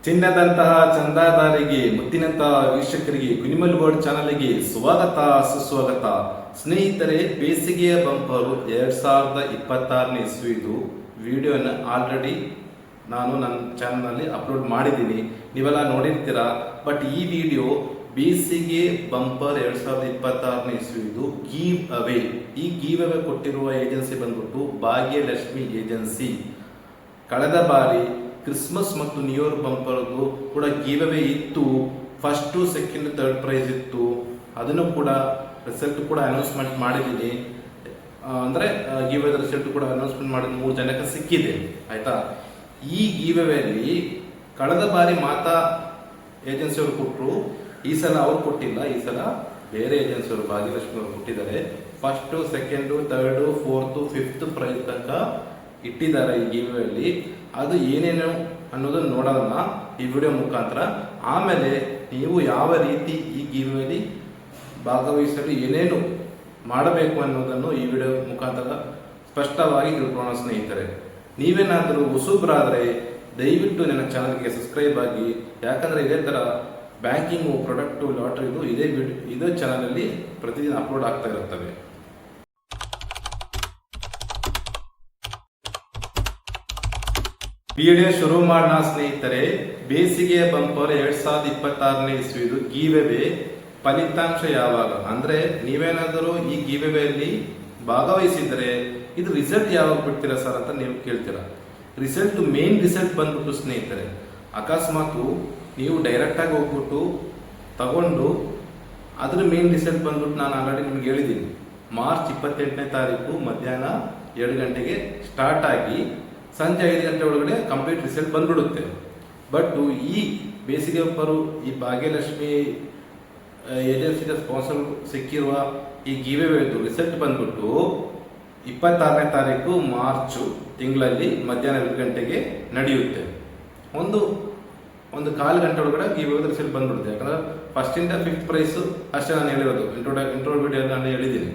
ಚಿನ್ನದಂತಹ ಚಂದಾದಾರಿಗೆ ಮುತ್ತಿನಂತಹ ವೀಕ್ಷಕರಿಗೆ ಕುನಿಮಲ್ ವರ್ಲ್ಡ್ ಚಾನಲ್ಗೆ ಸ್ವಾಗತ ಸುಸ್ವಾಗತ. ಸ್ನೇಹಿತರೆ, ಬೇಸಿಗೆಯ ಬಂಪರು 2026ನೇ ಇಸ್ವಿದು ವಿಡಿಯೋನ ಆಲ್ರೆಡಿ ನಾನು ನನ್ನ ಚಾನಲ್ನಲ್ಲಿ ಅಪ್ಲೋಡ್ ಮಾಡಿದ್ದೀನಿ, ನೀವೆಲ್ಲ ನೋಡಿರ್ತೀರಾ. ಬಟ್ ಈ ವಿಡಿಯೋ ಬೇಸಿಗೆ ಬಂಪರ್ 2026ನೇ ಇಸ್ವಿದು ಗೀವ್ ಅವೇ. ಈ ಗೀವ್ ಅವೇ ಕೊಟ್ಟಿರುವ ಏಜೆನ್ಸಿ ಬಂದ್ಬಿಟ್ಟು ಭಾಗ್ಯಲಕ್ಷ್ಮಿ ಏಜೆನ್ಸಿ. ಕಳೆದ ಬಾರಿ ಕ್ರಿಸ್ಮಸ್ ಮತ್ತು ನ್ಯೂ ಇಯರ್ ಬಂಪರ್ದು ಕೂಡ ಗಿವ್ ಅವೇ ಇತ್ತು. ಫಸ್ಟ್, ಸೆಕೆಂಡ್, ಥರ್ಡ್ ಪ್ರೈಸ್ ಇತ್ತು. ಅದನ್ನು ಕೂಡ ರಿಸಲ್ಟ್ ಕೂಡ ಅನೌನ್ಸ್ಮೆಂಟ್ ಮಾಡಿದ್ದೀನಿ. ಅಂದರೆ ಗಿವ್ ಅವೇ ರಿಸಲ್ಟ್ ಕೂಡ ಅನೌನ್ಸ್ಮೆಂಟ್ ಮಾಡಿದ 3 ಜನಕ್ಕೆ ಸಿಕ್ಕಿದೆ, ಆಯ್ತಾ. ಈ ಗಿವ್ ಅವೇಲಿ ಕಳೆದ ಬಾರಿ ಮಾತಾ ಏಜೆನ್ಸಿಯವರು ಕೊಟ್ಟರು, ಈ ಸಲ ಅವ್ರು ಕೊಟ್ಟಿಲ್ಲ. ಈ ಸಲ ಬೇರೆ ಏಜೆನ್ಸಿಯವರು ಭಾಗ್ಯಲಕ್ಷ್ಮಿ ಅವರು ಕೊಟ್ಟಿದ್ದಾರೆ. First, second, third, fourth, fifth prize ತನಕ ಇಟ್ಟಿದ್ದಾರೆ ಈ ಗಿವ್ ಅವೇಲಿ. ಅದು ಏನೇನು ಅನ್ನೋದನ್ನು ನೋಡೋಣ ಈ ವಿಡಿಯೋ ಮುಖಾಂತರ. ಆಮೇಲೆ ನೀವು ಯಾವ ರೀತಿ ಈ ಗಿವ್ ಅವೇಲಿ ಭಾಗವಹಿಸಲು ಏನೇನು ಮಾಡಬೇಕು ಅನ್ನೋದನ್ನು ಈ ವಿಡಿಯೋ ಮುಖಾಂತರ ಸ್ಪಷ್ಟವಾಗಿ ತಿಳ್ಕೊಳ್ಳೋಣ. ಸ್ನೇಹಿತರೆ, ನೀವೇನಾದರೂ ಹೊಸಬ್ರಾದರೆ ದಯವಿಟ್ಟು ನನ್ನ ಚಾನಲ್ಗೆ ಸಬ್ಸ್ಕ್ರೈಬ್ ಆಗಿ. ಯಾಕಂದ್ರೆ ಇದೇ ತರ ಬ್ಯಾಂಕಿಂಗ್, ಪ್ರಾಡಕ್ಟ್, ಲಾಟರಿದು ಇದೇ ಚಾನಲಲ್ಲಿ ಪ್ರತಿದಿನ ಅಪ್ಲೋಡ್ ಆಗ್ತಾ ಇರುತ್ತವೆ. ವಿಡಿಯೋ ಶುರು ಮಾಡೋಣ ಸ್ನೇಹಿತರೆ. ಬೇಸಿಗೆಯ ಬಂಪರ್ 2026ನೇ ಇಸ್ವಿದು ಗಿವ್ ಅವೇ ಫಲಿತಾಂಶ ಯಾವಾಗ ಅಂದ್ರೆ, ನೀವೇನಾದರೂ ಈ ಗಿವ್ ಅವೇಲಿ ಭಾಗವಹಿಸಿದರೆ ಇದು ರಿಸಲ್ಟ್ ಯಾವಾಗ ಬಿಡ್ತೀರಾ ಸರ್ ಅಂತ ನೀವು ಕೇಳ್ತೀರಾ. ರಿಸಲ್ಟ್, ಮೇನ್ ರಿಸಲ್ಟ್ ಬಂದ್ಬಿಟ್ಟು ಸ್ನೇಹಿತರೆ, ಅಕಸ್ಮಾತ್ ನೀವು ಡೈರೆಕ್ಟ್ ಆಗಿ ಹೋಗ್ಬಿಟ್ಟು ತಗೊಂಡು ಅದ್ರ ಮೇನ್ ರಿಸಲ್ಟ್ ಬಂದ್ಬಿಟ್ಟು ನಾನು ಆಲ್ರೆಡಿ ನಿಮ್ಗೆ ಹೇಳಿದ್ದೀನಿ. ಮಾರ್ಚ್ 28ನೇ ತಾರೀಕು ಮಧ್ಯಾಹ್ನ 2 ಗಂಟೆಗೆ ಸ್ಟಾರ್ಟ್ ಆಗಿ ಸಂಜೆ 5 ಗಂಟೆ ಒಳಗಡೆ ಕಂಪ್ಲೀಟ್ ರಿಸಲ್ಟ್ ಬಂದ್ಬಿಡುತ್ತೆ. ಬಟ್ ಈ ಬೇಸಿಗೆ ಬಂಪರು ಈ ಭಾಗ್ಯಲಕ್ಷ್ಮಿ ಏಜೆನ್ಸಿದ ಸ್ಪಾನ್ಸರ್ ಸಿಕ್ಕಿರುವ ಈ ಗಿವ್ ಅವೇದು ರಿಸಲ್ಟ್ ಬಂದ್ಬಿಟ್ಟು 26ನೇ ತಾರೀಕು ಮಾರ್ಚ್ ತಿಂಗಳಲ್ಲಿ ಮಧ್ಯಾಹ್ನ 2 ಗಂಟೆಗೆ ನಡೆಯುತ್ತೆ. ಒಂದು ಕಾಲು ಗಂಟೆ ಒಳಗಡೆ ಗಿವ್ ಅವೇ ರಿಸಲ್ಟ್ ಬಂದ್ಬಿಡುತ್ತೆ. ಯಾಕಂದ್ರೆ ಫಸ್ಟ್ ಇಂದ 5th ಪ್ರೈಸ್ ಅಷ್ಟೇ ನಾನು ಹೇಳಿರೋದು. ಇಂಟ್ರೋ ವಿಡಿಯೋ ನಾನು ಹೇಳಿದ್ದೀನಿ.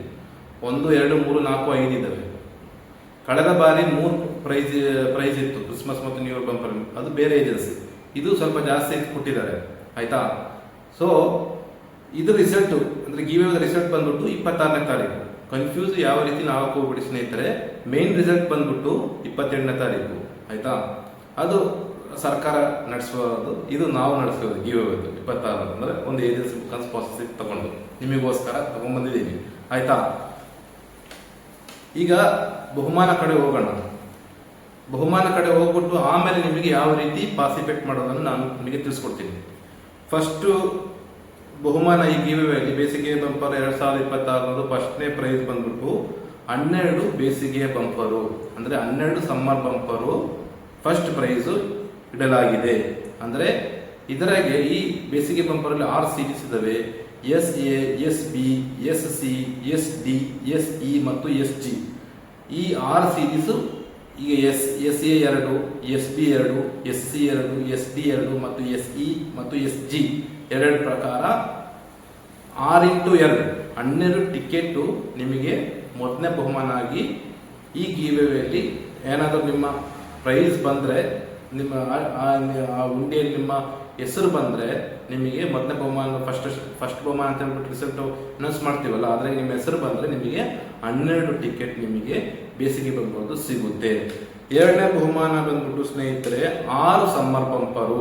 1, 2, 3, 4, 5 ಇದ್ದಾವೆ. ಕಳೆದ ಬಾರಿ 3 ಪ್ರೈಸ್ ಇತ್ತು, ಕ್ರಿಸ್ಮಸ್ ಮತ್ತು ನ್ಯೂ ಇಯರ್ ಬಂಪರ್. ಅದು ಬೇರೆ ಏಜೆನ್ಸಿ. ಇದು ಸ್ವಲ್ಪ ಜಾಸ್ತಿ ಕೊಟ್ಟಿದ್ದಾರೆ, ಆಯ್ತಾ. ಸೊ ಇದು ರಿಸಲ್ಟ್ ಅಂದ್ರೆ ಗಿವ್ ಅವೇ ರಿಸಲ್ಟ್ ಬಂದ್ಬಿಟ್ಟು 26ನೇ ತಾರೀಕು. ಕನ್ಫ್ಯೂಸ್ ಯಾವ ರೀತಿ ನಾವು ಹೋಗ್ಬಿಡಿ ಸ್ನೇಹಿತರೆ. ಮೇನ್ ರಿಸಲ್ಟ್ ಬಂದ್ಬಿಟ್ಟು 28ನೇ ತಾರೀಕು, ಆಯ್ತಾ. ಅದು ಸರ್ಕಾರ ನಡೆಸುವುದು, ಇದು ನಾವು ನಡೆಸೋದು ಗಿವ್ ಅವೇ 26 ಅಂದ್ರೆ ಒಂದು ಏಜೆನ್ಸಿ ಮುಖಾಂತರ ಸ್ಪಾನ್ಸರ್ಶಿಪ್ ತಗೊಂಡು ನಿಮಗೋಸ್ಕರ ತಗೊಂಡ್ಬಂದಿದ್ದೀನಿ, ಆಯ್ತಾ. ಈಗ ಬಹುಮಾನ ಕಡೆ ಹೋಗೋಣ. ಬಹುಮಾನ ಕಡೆ ಹೋಗ್ಬಿಟ್ಟು ಆಮೇಲೆ ನಿಮಗೆ ಯಾವ ರೀತಿ ಪಾರ್ಟಿಸಿಪೇಟ್ ಮಾಡೋದನ್ನು ನಾನು ನಿಮಗೆ ತಿಳಿಸ್ಕೊಡ್ತೀನಿ. ಫಸ್ಟ್ ಬಹುಮಾನ ಈ ಗಿವ್ ಅವೇ ಬೇಸಿಗೆ ಬಂಪರ್ 2026 ಫಸ್ಟ್ನೇ ಪ್ರೈಸ್ ಬಂದ್ಬಿಟ್ಟು 12 ಬೇಸಿಗೆಯ ಬಂಪರು ಅಂದ್ರೆ 12 ಸಮ್ಮರ್ ಬಂಪರು ಫಸ್ಟ್ ಪ್ರೈಸ್ ಇಡಲಾಗಿದೆ. ಅಂದ್ರೆ ಇದರಾಗೆ ಈ ಬೇಸಿಗೆ ಬಂಪರ್ ಅಲ್ಲಿ 6 ಸೀರೀಸ್ ಇದಾವೆ. SA, SB, SC, SD, SE ಮತ್ತು SG. ಈ 6 ಸೀರೀಸ್ ಈಗ SA 2, SB 2, SC 2, SD 2 ಮತ್ತು SE ಮತ್ತು SG 2 ಪ್ರಕಾರ 6x2 12 ಟಿಕೆಟ್ ನಿಮಗೆ ಮೊದಲನೇ ಬಹುಮಾನ ಆಗಿ ಈ ಗಿವ್ ಅವೇಲಿ ಏನಾದರೂ ನಿಮ್ಮ ಪ್ರೈಸ್ ಬಂದ್ರೆ, ನಿಮ್ಮ ಆ ಉಂಡಿಯಲ್ಲಿ ನಿಮ್ಮ ಹೆಸರು ಬಂದ್ರೆ ನಿಮಗೆ ಮೊದಲನೇ ಬಹುಮಾನ, ಫಸ್ಟ್ ಬಹುಮಾನ ಅಂತ ಹೇಳ್ಬಿಟ್ಟು ರಿಸಲ್ಟ್ ಅನೌನ್ಸ್ ಮಾಡ್ತೀವಲ್ಲ, ಆದ್ರೆ ನಿಮ್ಮ ಹೆಸರು ಬಂದ್ರೆ ನಿಮಗೆ 12 ಟಿಕೆಟ್ ನಿಮಗೆ ಬೇಸಿಗೆ ಬಂಪರ್ದು ಸಿಗುತ್ತೆ. ಎರಡನೇ ಬಹುಮಾನ ಬಂದ್ಬಿಟ್ಟು ಸ್ನೇಹಿತರೆ 6 ಸಮ್ಮರ್ ಬಂಪರು.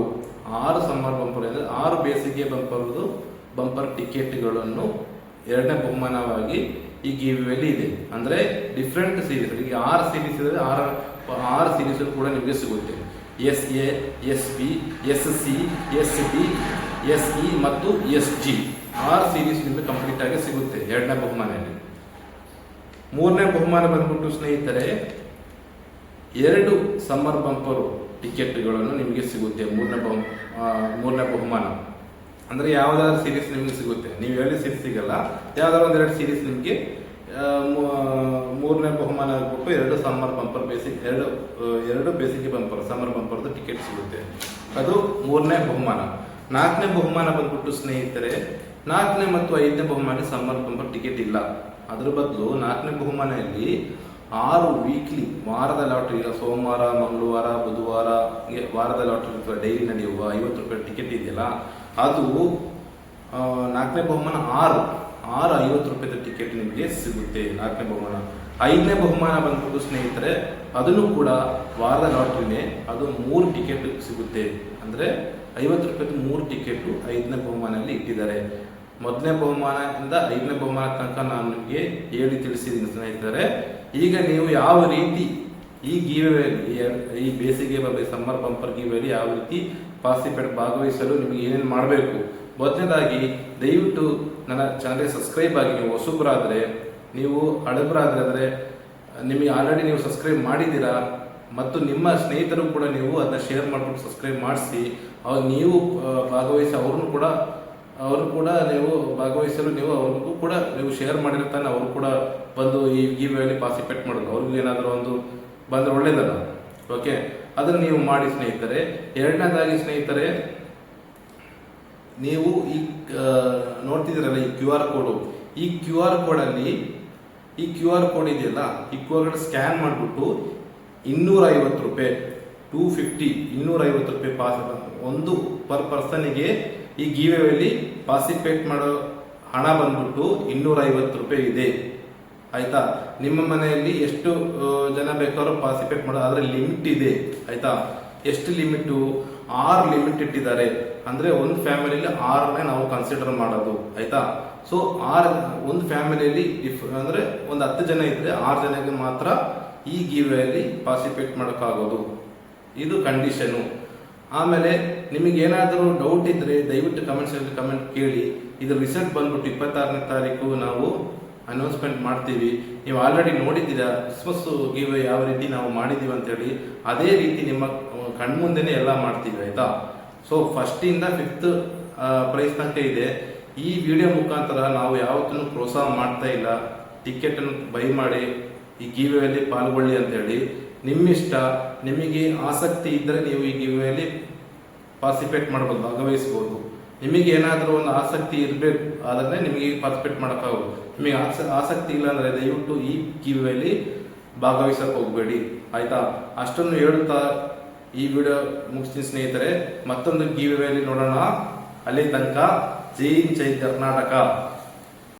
6 ಸಮ್ಮರ್ ಬಂಪರ್ ಅಂದ್ರೆ 6 ಬೇಸಿಗೆ ಬಂಪರ್ ಟಿಕೆಟ್ಗಳನ್ನು ಎರಡನೇ ಬಹುಮಾನವಾಗಿ ಈ ಗಿವ್ ಅವೇಲಿ ಇದೆ. ಅಂದ್ರೆ ಡಿಫ್ರೆಂಟ್ ಸೀರೀಸ್, ಈಗ 6 ಸೀರೀಸ್ ಇದೆ. 6 ಸೀರೀಸ್ ಕೂಡ ನಿಮಗೆ ಸಿಗುತ್ತೆ. SA, SB, SC, SD, SE ಮತ್ತು SG 6 ಸೀರೀಸ್ ನಿಮಗೆ ಕಂಪ್ಲೀಟ್ ಆಗಿ ಸಿಗುತ್ತೆ ಎರಡನೇ ಬಹುಮಾನದಲ್ಲಿ. ಮೂರನೇ ಬಹುಮಾನ ಬಂದ್ಬಿಟ್ಟು ಸ್ನೇಹಿತರೆ 2 ಸಮ್ಮರ್ ಬಂಪರ್ ಟಿಕೆಟ್ಗಳನ್ನು ನಿಮಗೆ ಸಿಗುತ್ತೆ. ಮೂರನೇ ಬಹುಮಾನ ಅಂದ್ರೆ ಯಾವ್ದಾದ್ರು ಸೀರೀಸ್ ನಿಮಗೆ ಸಿಗುತ್ತೆ. ನೀವು ಹೇಳಿ ಸೀರೀಸ್ ಸಿಗಲ್ಲ, ಯಾವ್ದಾದ್ರು 2 ಸೀರೀಸ್ ನಿಮಗೆ ಮೂರನೇ ಬಹುಮಾನ ಆಗ್ಬಿಟ್ಟು 2 ಸಮ್ಮರ್ ಬಂಪರ್ ಎರಡು ಬೇಸಿಗೆ ಬಂಪರ್ ಸಮ್ಮರ್ ಬಂಪರ್ದು ಟಿಕೆಟ್ ಸಿಗುತ್ತೆ. ಅದು ಮೂರನೇ ಬಹುಮಾನ. 4ನೇ ಬಹುಮಾನ ಬಂದ್ಬಿಟ್ಟು ಸ್ನೇಹಿತರೆ 4ನೇ ಮತ್ತು 5ನೇ ಬಹುಮಾನ ಸಮ್ಮರ್ ಬಂಪರ್ ಟಿಕೆಟ್ ಇಲ್ಲ. ಅದ್ರ ಬದಲು 4ನೇ ಬಹುಮಾನದಲ್ಲಿ 6 ವೀಕ್ಲಿ ವಾರದ ಲಾಟ್ರಿ, ಸೋಮವಾರ, ಮಂಗಳವಾರ, ಬುಧವಾರ ವಾರದ ಲಾಟ್ರಿ ಅಥವಾ ಡೈಲಿ ನಡೆಯುವ 50 ರೂಪಾಯಿ ಟಿಕೆಟ್ ಇದೆಯಲ್ಲ, ಅದು 4ನೇ ಬಹುಮಾನ 6 50 ರೂಪಾಯಿದ ಟಿಕೆಟ್ ನಿಮಗೆ ಸಿಗುತ್ತೆ. 4ನೇ ಬಹುಮಾನ. 5ನೇ ಬಹುಮಾನ ಬಂದ್ಬಿಟ್ಟು ಸ್ನೇಹಿತರೆ, ಅದನ್ನು ಕೂಡ ವಾರದ ಲಾಟ್ರಿನೇ, ಅದು 3 ಟಿಕೆಟ್ ಸಿಗುತ್ತೆ. ಅಂದ್ರೆ 50 ರೂಪಾಯಿದು 3 ಟಿಕೆಟ್ 5ನೇ ಬಹುಮಾನಲ್ಲಿ ಇಟ್ಟಿದ್ದಾರೆ. ಮೊದಲನೇ ಬಹುಮಾನದಿಂದ 5ನೇ ಬಹುಮಾನ ತನಕ ನಾನು ನಿಮಗೆ ಹೇಳಿ ತಿಳಿಸಿದ್ದೀನಿ ಸ್ನೇಹಿತರೆ. ಈಗ ನೀವು ಯಾವ ರೀತಿ ಈ ಗೀವೆಯಲ್ಲಿ, ಈ ಬೇಸಿಗೆ ಸಮ್ಮರ್ ಬಂಪರ್ ಗೀವೆಯಲ್ಲಿ ಯಾವ ರೀತಿ ಪಾರ್ಟಿಸಿಪೇಟ್ ಭಾಗವಹಿಸಲು ನಿಮಗೆ ಏನೇನು ಮಾಡಬೇಕು. ಮೊದಲನೇದಾಗಿ ದಯವಿಟ್ಟು ನನ್ನ ಚಾನಲ್ಗೆ ಸಬ್ಸ್ಕ್ರೈಬ್ ಆಗಿ. ನೀವು ಹೊಸಬ್ರಾದರೆ, ನೀವು ಹಳಬ್ರಾದ್ರೆ ಅಂದರೆ ನಿಮಗೆ ಆಲ್ರೆಡಿ ನೀವು ಸಬ್ಸ್ಕ್ರೈಬ್ ಮಾಡಿದ್ದೀರಾ ಮತ್ತು ನಿಮ್ಮ ಸ್ನೇಹಿತರು ಕೂಡ ನೀವು ಅದನ್ನ ಶೇರ್ ಮಾಡಿಬಿಟ್ಟು ಸಬ್ಸ್ಕ್ರೈಬ್ ಮಾಡಿಸಿ, ಅವಾಗ ನೀವು ಭಾಗವಹಿಸಿ ಅವರು ಕೂಡ ನೀವು ಭಾಗವಹಿಸಲು ನೀವು ಅವ್ರಿಗೂ ಕೂಡ ನೀವು ಶೇರ್ ಮಾಡಿರ್ತಾನೆ, ಅವರು ಕೂಡ ಬಂದು ಈ ಗೀವೆಯಲ್ಲಿ ಪಾರ್ಟಿಸಿಪೇಟ್ ಮಾಡೋದು. ಅವ್ರಿಗೂ ಏನಾದರೂ ಒಂದು ಬಂದ್ರೆ ಒಳ್ಳೇದಲ್ಲ. ಓಕೆ, ಅದನ್ನು ನೀವು ಮಾಡಿ ಸ್ನೇಹಿತರೆ. ಎರಡನೇದಾಗಿ ಸ್ನೇಹಿತರೆ, ನೀವು ಈ ನೋಡ್ತಿದ್ದೀರಲ್ಲ ಈ QR ಕೋಡು, ಈ QR ಕೋಡಲ್ಲಿ ಈ QR ಕೋಡ್ ಇದೆಯಲ್ಲ, ಈ QR ಕೋಡ್ ಸ್ಕ್ಯಾನ್ ಮಾಡಿಬಿಟ್ಟು 250 ರೂಪಾಯಿ 250 ರೂಪಾಯಿ ಪಾಸ್ ಒಂದು ಪರ್ ಪರ್ಸನ್ಗೆ ಈ ಗೀವೆಯಲ್ಲಿ ಪಾರ್ಟಿಸಿಪೇಟ್ ಮಾಡೋ ಹಣ ಬಂದ್ಬಿಟ್ಟು 250 ರೂಪಾಯಿ ಇದೆ. ಆಯ್ತಾ? ನಿಮ್ಮ ಮನೆಯಲ್ಲಿ ಎಷ್ಟು ಜನ ಬೇಕಾದ್ರೂ ಪಾರ್ಟಿಸಿಪೇಟ್ ಮಾಡೋ, ಅದರ ಲಿಮಿಟ್ ಇದೆ. ಆಯ್ತಾ? ಎಷ್ಟು ಲಿಮಿಟು? 6 ಲಿಮಿಟ್ ಇಟ್ಟಿದ್ದಾರೆ. ಅಂದ್ರೆ ಒಂದು ಫ್ಯಾಮಿಲಿಯಲ್ಲಿ 6ನೇ ನಾವು ಕನ್ಸಿಡರ್ ಮಾಡೋದು. ಆಯ್ತಾ? ಸೊ ಒಂದು ಫ್ಯಾಮಿಲಿಯಲ್ಲಿ ಅಂದ್ರೆ ಒಂದು 10 ಜನ ಇದ್ರೆ 6 ಜನಕ್ಕೆ ಮಾತ್ರ ಈ ಗೀವೆಯಲ್ಲಿ ಪಾರ್ಟಿಸಿಪೇಟ್ ಮಾಡೋಕ್ಕಾಗೋದು. ಇದು ಕಂಡೀಷನು. ಆಮೇಲೆ ನಿಮಗೆ ಏನಾದರೂ ಡೌಟ್ ಇದ್ರೆ ದಯವಿಟ್ಟು ಕಮೆಂಟ್ ಕೇಳಿ. ಇದು ರಿಸಲ್ಟ್ ಬಂದ್ಬಿಟ್ಟು 26ನೇ ತಾರೀಕು ನಾವು ಅನೌನ್ಸ್ಮೆಂಟ್ ಮಾಡ್ತೀವಿ. ನೀವು ಆಲ್ರೆಡಿ ನೋಡಿದ್ದೀರಾ ಕ್ರಿಸ್ಮಸ್ ಗೀವೆ ಯಾವ ರೀತಿ ನಾವು ಮಾಡಿದ್ದೀವಿ ಅಂತೇಳಿ, ಅದೇ ರೀತಿ ನಿಮ್ಮ ಕಣ್ಮುಂದೆನೆ ಎಲ್ಲ ಮಾಡ್ತೀವಿ. ಆಯ್ತಾ? ಸೊ 1st ಇಂದ 5th ಪ್ರೈಸ್ ತನಕ ಇದೆ. ಈ ವಿಡಿಯೋ ಮುಖಾಂತರ ನಾವು ಯಾವತ್ತೂ ಪ್ರೋತ್ಸಾಹ ಮಾಡ್ತಾ ಇಲ್ಲ. ಟಿಕೆಟ್ ಅನ್ನು ಬೈ ಮಾಡಿ ಈ ಗೀವೆಯಲ್ಲಿ ಪಾಲ್ಗೊಳ್ಳಿ ಅಂತೇಳಿ. ನಿಮ್ಮಿಷ್ಟ. ನಿಮಗೆ ಆಸಕ್ತಿ ಇದ್ದರೆ ನೀವು ಈ ಗೀವೆಯಲ್ಲಿ ಪಾರ್ಟಿಸಿಪೇಟ್ ಮಾಡ್ಬೋದು, ಭಾಗವಹಿಸ್ಬೋದು. ನಿಮಗೆ ಏನಾದರೂ ಒಂದು ಆಸಕ್ತಿ ಇರಬೇಕು, ಆದರೆ ನಿಮಗೆ ಪಾರ್ಟಿಸಿಪೇಟ್ ಮಾಡೋಕ್ಕಾಗೋದು. ನಿಮಗೆ ಆಸಕ್ತಿ ಇಲ್ಲ ಅಂದರೆ ದಯವಿಟ್ಟು ಈ ಗೀವೆಯಲ್ಲಿ ಭಾಗವಹಿಸಕ್ಕೆ ಹೋಗಬೇಡಿ. ಆಯ್ತಾ? ಅಷ್ಟನ್ನು ಹೇಳುತ್ತಾ ಈ ವಿಡಿಯೋ ಮುಗಿಸ್ತೀನಿ ಸ್ನೇಹಿತರೆ. ಮತ್ತೊಂದು ಗೀವೆಯಲ್ಲಿ ನೋಡೋಣ. ಅಲ್ಲಿ ತನಕ ಜೈ ಕರ್ನಾಟಕ.